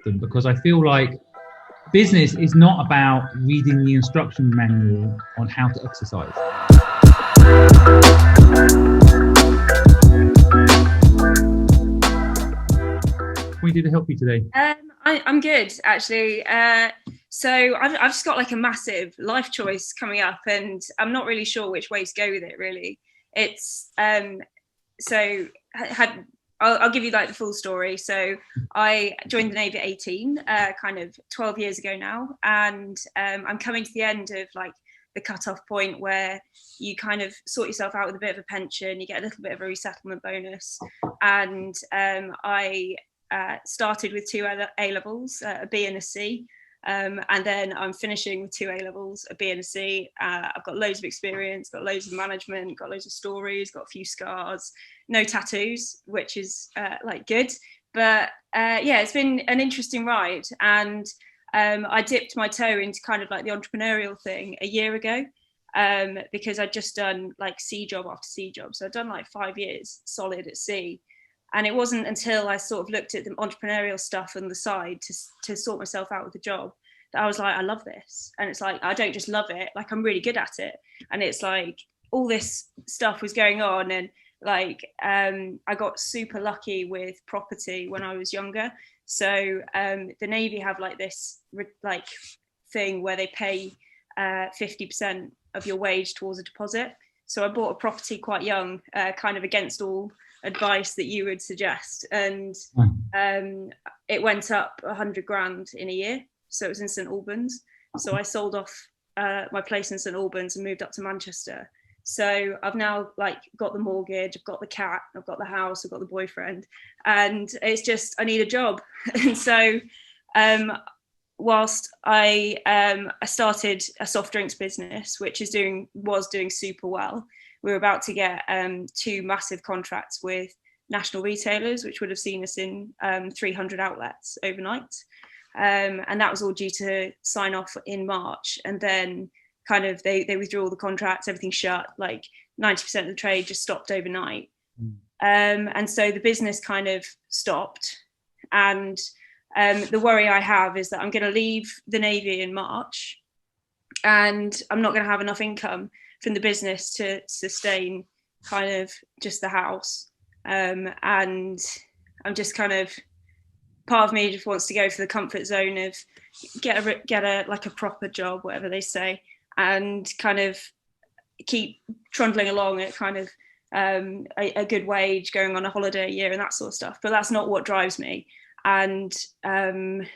them, because I feel like business is not about reading the instruction manual on how to exercise. What can we do to help you today? I'm good, actually. So I've just got like a massive life choice coming up, and I'm not really sure which way to go with it. Really, it's so had I'll give you like the full story. So I joined the Navy at 18, kind of 12 years ago now, and I'm coming to the end of like the cut-off point where you kind of sort yourself out with a bit of a pension, you get a little bit of a resettlement bonus, and I started with two A levels, a B and a C. And then I'm finishing with two A levels, a B and a C. I've got loads of experience, got loads of management, got loads of stories, got a few scars, no tattoos, which is like good. But yeah, it's been an interesting ride. And I dipped my toe into kind of like the entrepreneurial thing a year ago, because I'd just done like C job after C job. So I'd done like 5 years solid at C. And it wasn't until I sort of looked at the entrepreneurial stuff on the side to sort myself out with the job that I was like, I love this. And it's like, I don't just love it, like I'm really good at it. And it's like all this stuff was going on. And like, I got super lucky with property when I was younger. So the Navy have like this like thing where they pay 50% of your wage towards a deposit. So I bought a property quite young, kind of against all advice that you would suggest, and it went up 100 grand in a year. So it was in St Albans. So I sold off my place in St Albans and moved up to Manchester. So I've now like got the mortgage, I've got the cat, I've got the house, I've got the boyfriend, and it's just I need a job. And so whilst I started a soft drinks business, which was doing super well. We were about to get two massive contracts with national retailers, which would have seen us in 300 outlets overnight. And that was all due to sign off in March. And then kind of they withdrew all the contracts, everything shut, like 90% of the trade just stopped overnight. And so the business kind of stopped. And the worry I have is that I'm going to leave the Navy in March and I'm not going to have enough income from the business to sustain kind of just the house. And I'm just kind of, part of me just wants to go for the comfort zone of get a like a proper job, whatever they say, and kind of keep trundling along at kind of a good wage, going on a holiday a year and that sort of stuff. But that's not what drives me. And I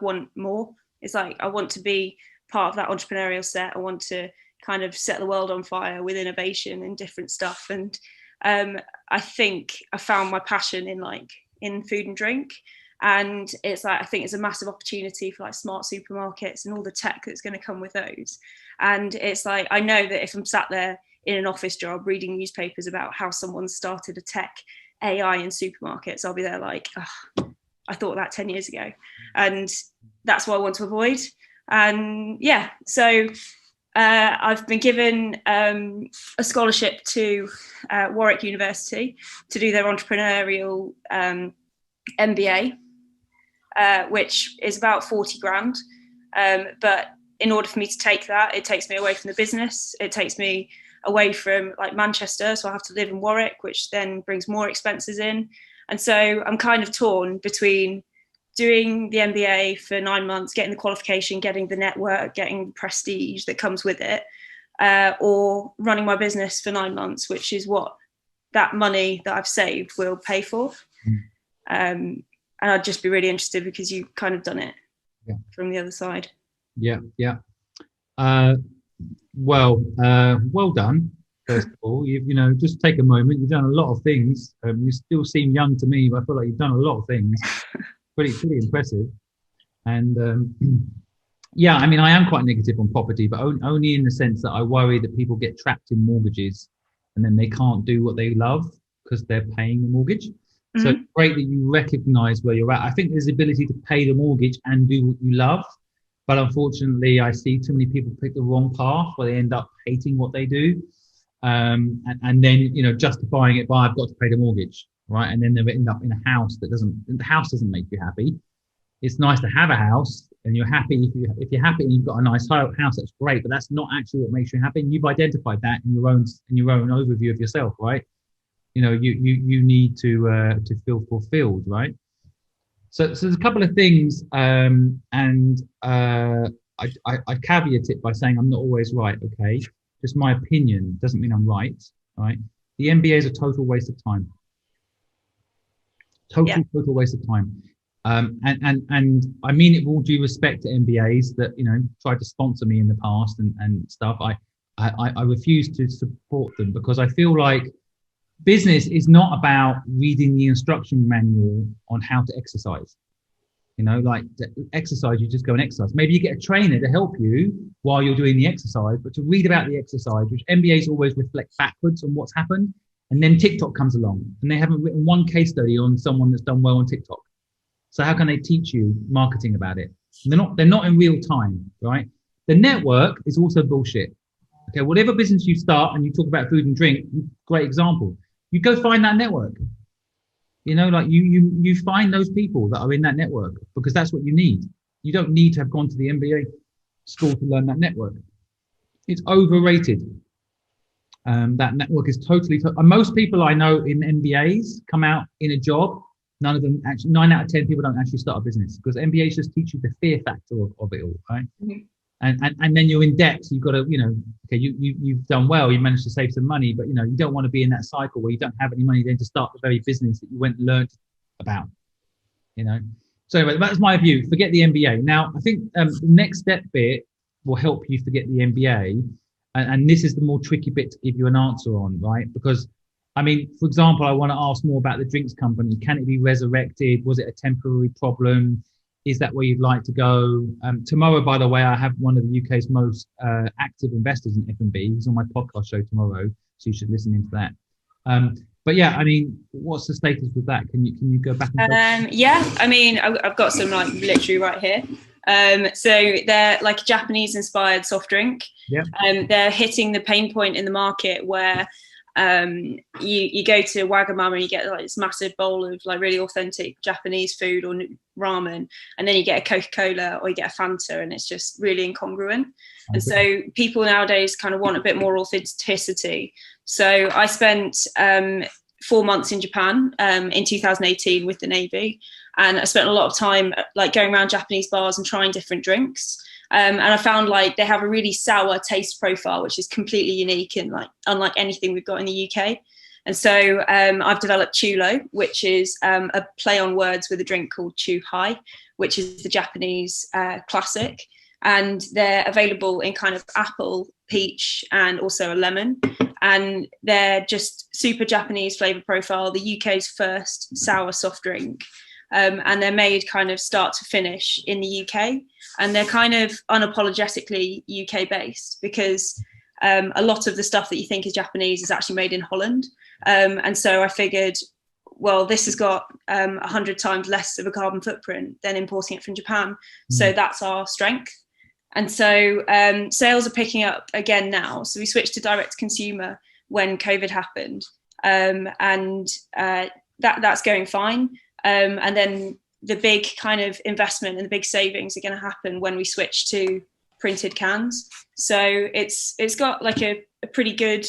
want more. It's like I want to be part of that entrepreneurial set. I want to kind of set the world on fire with innovation and different stuff. And I think I found my passion in food and drink. And it's like I think it's a massive opportunity for like smart supermarkets and all the tech that's going to come with those. And it's like I know that if I'm sat there in an office job reading newspapers about how someone started a tech AI in supermarkets, I'll be there like, oh, I thought that 10 years ago. And that's what I want to avoid. And yeah, so I've been given a scholarship to Warwick University to do their entrepreneurial MBA, which is about 40 grand. But in order for me to take that, it takes me away from the business. It takes me away from like Manchester. So I have to live in Warwick, which then brings more expenses in. And so I'm kind of torn between doing the MBA for 9 months, getting the qualification, getting the network, getting prestige that comes with it, or running my business for 9 months, which is what that money that I've saved will pay for. And I'd just be really interested because you've kind of done it from the other side. Yeah. Well done. First of all, you've just take a moment. You've done a lot of things. You still seem young to me, but I feel like you've done a lot of things. Pretty impressive. And yeah, I mean, I am quite negative on property, but only in the sense that I worry that people get trapped in mortgages and then they can't do what they love because they're paying the mortgage. Mm-hmm. So it's great that you recognize where you're at. I think there's the ability to pay the mortgage and do what you love. But unfortunately, I see too many people pick the wrong path where they end up hating what they do. And then, justifying it by I've got to pay the mortgage. Right. And then they end up in a house the house doesn't make you happy. it's nice to have a house and you're happy. If you're happy and you've got a nice house, that's great. But that's not actually what makes you happy. And you've identified that in your own overview of yourself, right? You need to feel fulfilled, right? So there's a couple of things, and I caveat it by saying I'm not always right. Okay, just my opinion doesn't mean I'm right. Right? The MBA is a total waste of time. Total waste of time. And I mean it with all due respect to MBAs that tried to sponsor me in the past and stuff. I refuse to support them because I feel like business is not about reading the instruction manual on how to exercise. Like to exercise, you just go and exercise. Maybe you get a trainer to help you while you're doing the exercise, but to read about the exercise, which MBAs always reflect backwards on what's happened. And then TikTok comes along and they haven't written one case study on someone that's done well on TikTok. So how can they teach you marketing about it? They're not in real time, right? The network is also bullshit. Okay, whatever business you start and you talk about food and drink, great example. You go find that network. Like you find those people that are in that network because that's what you need. You don't need to have gone to the MBA school to learn that network. It's overrated. That network is totally. Most people I know in MBAs come out in a job. None of them actually. 9 out of 10 people don't actually start a business because MBAs just teach you the fear factor of it all, right? Mm-hmm. And then you're in debt. So you've got to, okay, you've done well. You managed to save some money, but you don't want to be in that cycle where you don't have any money then to start the very business that you went and learned about. So anyway, that's my view. Forget the MBA. Now, I think the next step bit will help you forget the MBA. And this is the more tricky bit to give you an answer on, right? Because, for example, I want to ask more about the drinks company. Can it be resurrected? Was it a temporary problem? Is that where you'd like to go? Tomorrow, by the way, I have one of the UK's most active investors in F&B. He's on my podcast show tomorrow, so you should listen into that. But yeah, what's the status with that? Can you go back? I've got some literally right here. So they're like a Japanese-inspired soft drink. Yeah. They're hitting the pain point in the market where you go to Wagamama and you get this massive bowl of really authentic Japanese food or ramen, and then you get a Coca-Cola or you get a Fanta, and it's just really incongruent. Okay. And so people nowadays kind of want a bit more authenticity. So I spent 4 months in Japan in 2018 with the Navy, and I spent a lot of time going around Japanese bars and trying different drinks. And I found they have a really sour taste profile, which is completely unique and unlike anything we've got in the UK. And so I've developed Chulo, which is a play on words with a drink called Chu Hai, which is the Japanese classic. And they're available in kind of apple, peach, and also a lemon. And they're just super Japanese flavor profile, the UK's first sour soft drink. And they're made kind of start to finish in the UK, and they're kind of unapologetically UK based because a lot of the stuff that you think is Japanese is actually made in Holland. And so I figured, well, this has got 100 times less of a carbon footprint than importing it from Japan. Mm. So that's our strength. And so sales are picking up again now. So we switched to direct to consumer when COVID happened, and that's going fine. And then the big kind of investment and the big savings are going to happen when we switch to printed cans. So it's got a pretty good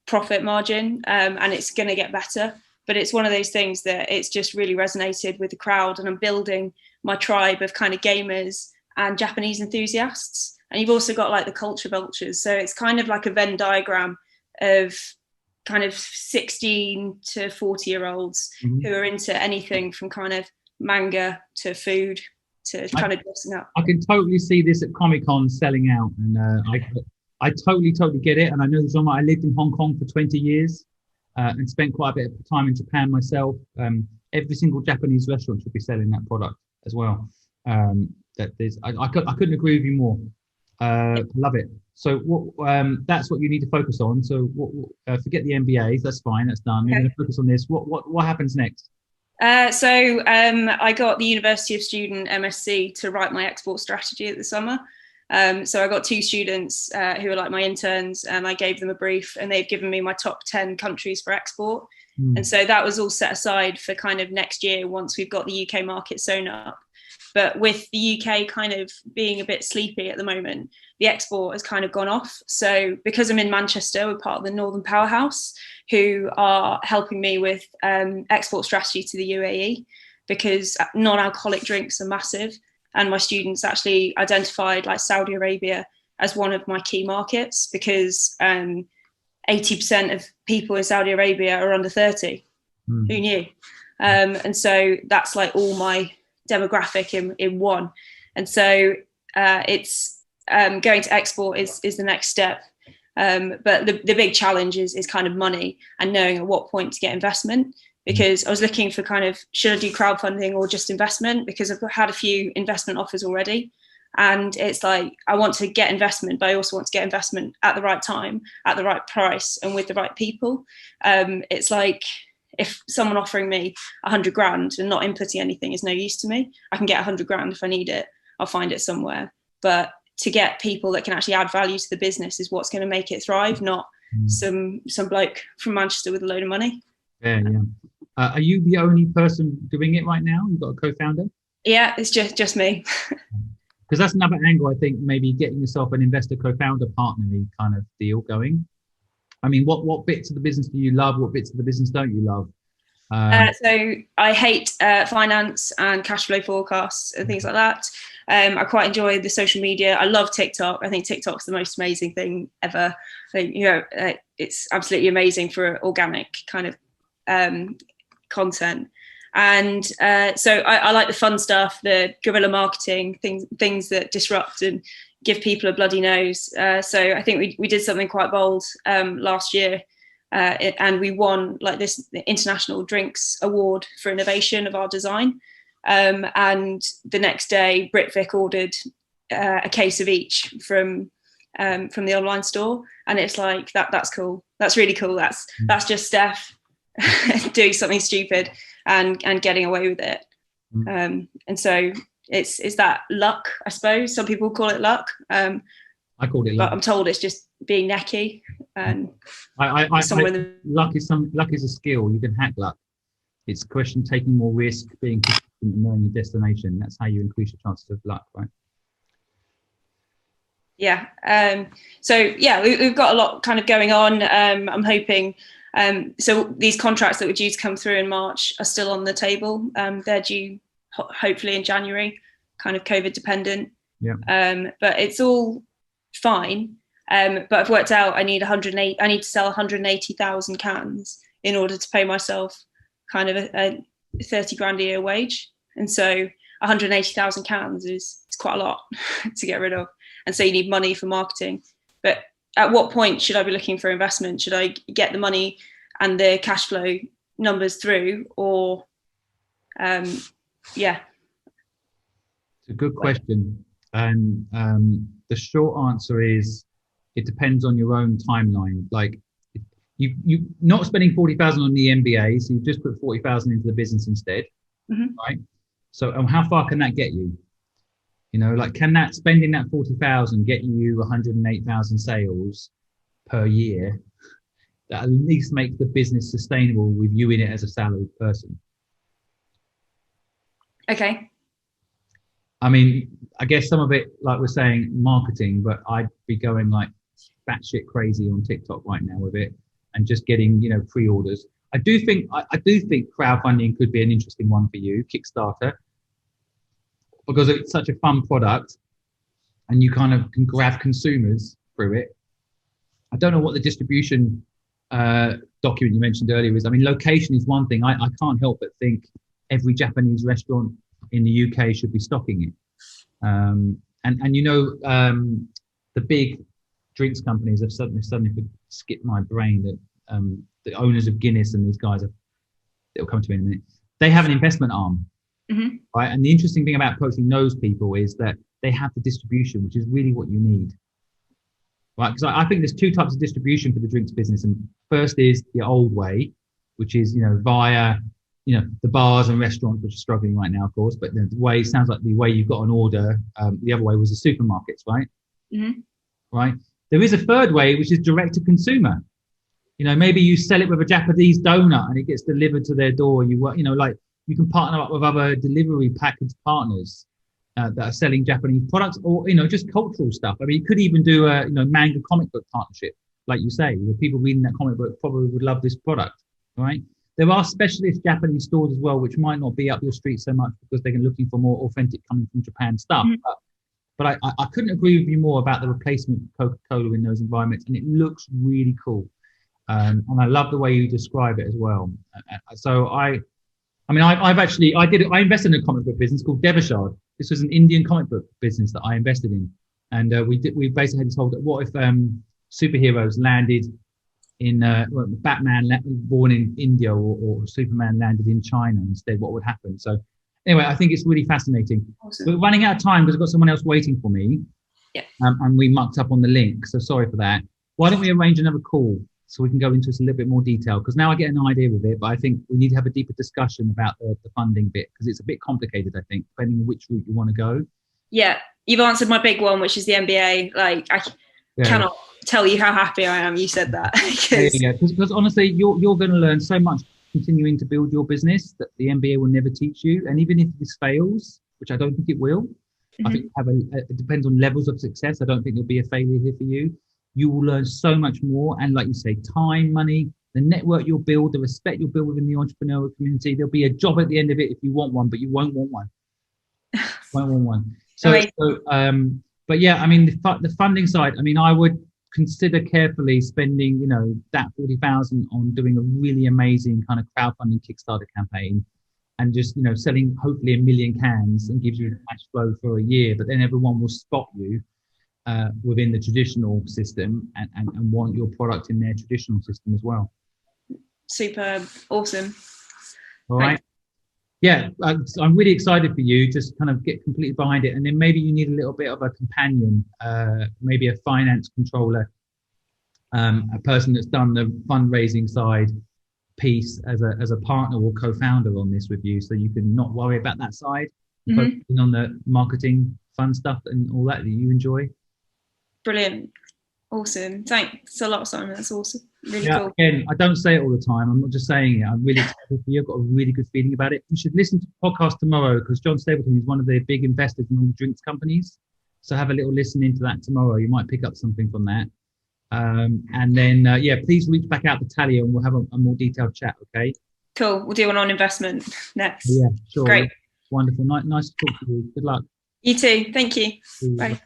profit margin, and it's going to get better. But it's one of those things that it's just really resonated with the crowd, and I'm building my tribe of kind of gamers and Japanese enthusiasts. And you've also got the culture vultures. So it's kind of like a Venn diagram of kind of 16 to 40-year-olds mm-hmm. who are into anything from kind of manga to food to kind of dressing up. I can totally see this at Comic-Con selling out, and I totally get it. And I know I lived in Hong Kong for 20 years and spent quite a bit of time in Japan myself. Every single Japanese restaurant should be selling that product as well. I couldn't agree with you more. Love it. So that's what you need to focus on. So forget the MBAs. That's fine. That's done. Okay. You're going to focus on this. What happens next? So I got the University of Student MSc to write my export strategy at the summer. So I got 2 students who are my interns, and I gave them a brief, and they've given me my top 10 countries for export. And so that was all set aside for kind of next year once we've got the UK market sewn up. But with the UK kind of being a bit sleepy at the moment, the export has kind of gone off. So because I'm in Manchester, we're part of the Northern Powerhouse, who are helping me with export strategy to the UAE, because non-alcoholic drinks are massive. And my students actually identified like Saudi Arabia as one of my key markets, because 80% of people in Saudi Arabia are under 30. Who knew? And so that's like all my demographic in one. And so it's going to export is the next step. But the big challenge is kind of money and knowing at what point to get investment, because I was looking for kind of, should I do crowdfunding or just investment? Because I've had a few investment offers already. And it's like, I want to get investment, but I also want to get investment at the right time, at the right price, and with the right people. It's like, if someone offering me 100 grand and not inputting anything is no use to me, I can get 100 grand if I need it. I'll find it somewhere. But to get people that can actually add value to the business is what's going to make it thrive, not some bloke from Manchester with a load of money. Yeah. Are you the only person doing it right now? You've got a co-founder? Yeah, it's just me. Because that's another angle, I think, maybe getting yourself an investor co-founder partnering kind of deal going. I mean, what bits of the business do you love? What bits of the business don't you love? So I hate finance and cash flow forecasts and things like that. I quite enjoy the social media. I love TikTok. I think TikTok's the most amazing thing ever. I think, it's absolutely amazing for organic kind of content. And so I like the fun stuff, the guerrilla marketing, things that disrupt and give people a bloody nose. So I think we did something quite bold last year, and we won like this International Drinks Award for innovation of our design. And the next day, Britvic ordered a case of each from the online store, and it's like that's cool. That's really cool. That's just Steph doing something stupid and getting away with it. And so it's that luck, I suppose. Some people call it luck. I call it luck. But I'm told it's just being necky. And luck is a skill. You can hack luck. It's a question of taking more risk, being consistent and knowing your destination. That's how you increase your chances of luck, right? Yeah. So yeah, we've got a lot kind of going on. I'm hoping. So these contracts that were due to come through in March are still on the table. They're due hopefully in January, kind of COVID dependent. Yeah. But it's all fine. But I've worked out I need to sell 180,000 cans in order to pay myself kind of a 30 grand a year wage. And so 180,000 cans is quite a lot to get rid of. And so you need money for marketing. But at what point should I be looking for investment? Should I get the money and the cash flow numbers through, or yeah? It's a good question. And the short answer is it depends on your own timeline. Like you not spending 40,000 on the MBA, so you just put 40,000 into the business instead, right? So how far can that get you? Like, can that spending that 40,000 get you 108,000 sales per year? That at least makes the business sustainable with you in it as a salaried person. Okay. I mean, I guess some of it, like we're saying, marketing, but I'd be going like batshit crazy on TikTok right now with it and just getting, pre-orders. I do think crowdfunding could be an interesting one for you, Kickstarter, because it's such a fun product and you kind of can grab consumers through it. I don't know what the distribution document you mentioned earlier is. I mean, location is one thing. I can't help but think every Japanese restaurant in the UK should be stocking it. And the big drinks companies have suddenly skipped my brain that the owners of Guinness and these guys it'll come to me in a minute. They have an investment arm. Right. And the interesting thing about approaching those people is that they have the distribution, which is really what you need. Right. Because I think there's two types of distribution for the drinks business. And first is the old way, which is, via, the bars and restaurants, which are struggling right now, of course. But the way, sounds like the way you've got an order, the other way was the supermarkets, right? Right. There is a third way, which is direct to consumer. maybe you sell it with a Japanese donut and it gets delivered to their door. Like you can partner up with other delivery package partners that are selling Japanese products, or just cultural stuff. I mean, you could even do a manga comic book partnership, like you say. The people reading that comic book probably would love this product, right? There are specialist Japanese stores as well, which might not be up your street so much because they're looking for more authentic coming from Japan stuff. Mm-hmm. But I couldn't agree with you more about the replacement of Coca-Cola in those environments, and it looks really cool. And I love the way you describe it as well. So I invested in a comic book business called Devashard. This was an Indian comic book business that I invested in, and we basically had told that what if superheroes landed in Batman born in India or Superman landed in China instead, what would happen? So anyway, I think it's really fascinating. Awesome. We're running out of time because I've got someone else waiting for me. Yeah. And we mucked up on the link, so sorry for that. Why don't we arrange another call so we can go into this a little bit more detail? Because now I get an idea with it, but I think we need to have a deeper discussion about the funding bit, because it's a bit complicated, I think, depending on which route you want to go. Yeah, you've answered my big one, which is the MBA. Like, I cannot tell you how happy I am you said that. Because honestly, you're going to learn so much continuing to build your business that the MBA will never teach you. And even if this fails, which I don't think it will, I think it depends on levels of success. I don't think there'll be a failure here for you. You will learn so much more. And like you say, time, money, the network you'll build, the respect you'll build within the entrepreneurial community. There'll be a job at the end of it if you want one, but you won't want one. Won't want one. But yeah, I mean, the funding side, I mean, I would consider carefully spending, that 40,000 on doing a really amazing kind of crowdfunding Kickstarter campaign, and just, selling hopefully 1 million cans and gives you cash flow for a year. But then everyone will spot you within the traditional system and want your product in their traditional system as well. Superb. Awesome. All right. Yeah, I'm really excited for you. Just kind of get completely behind it, and then maybe you need a little bit of a companion, maybe a finance controller, a person that's done the fundraising side piece as a partner or co-founder on this with you, so you can not worry about that side, focusing on the marketing, fun stuff, and all that you enjoy. Brilliant. Awesome. Thanks a lot, Simon. That's awesome. Really cool. Again, I don't say it all the time. I'm not just saying it. I'm really excited for you. I've got a really good feeling about it. You should listen to the podcast tomorrow, because John Stapleton is one of the big investors in all the drinks companies. So have a little listen into that tomorrow. You might pick up something from that. And then, please reach back out to Talia and we'll have a more detailed chat, okay? Cool. We'll do one on investment next. Yeah, sure. Great. Wonderful. Nice to talk to you. Good luck. You too. Thank you. Bye.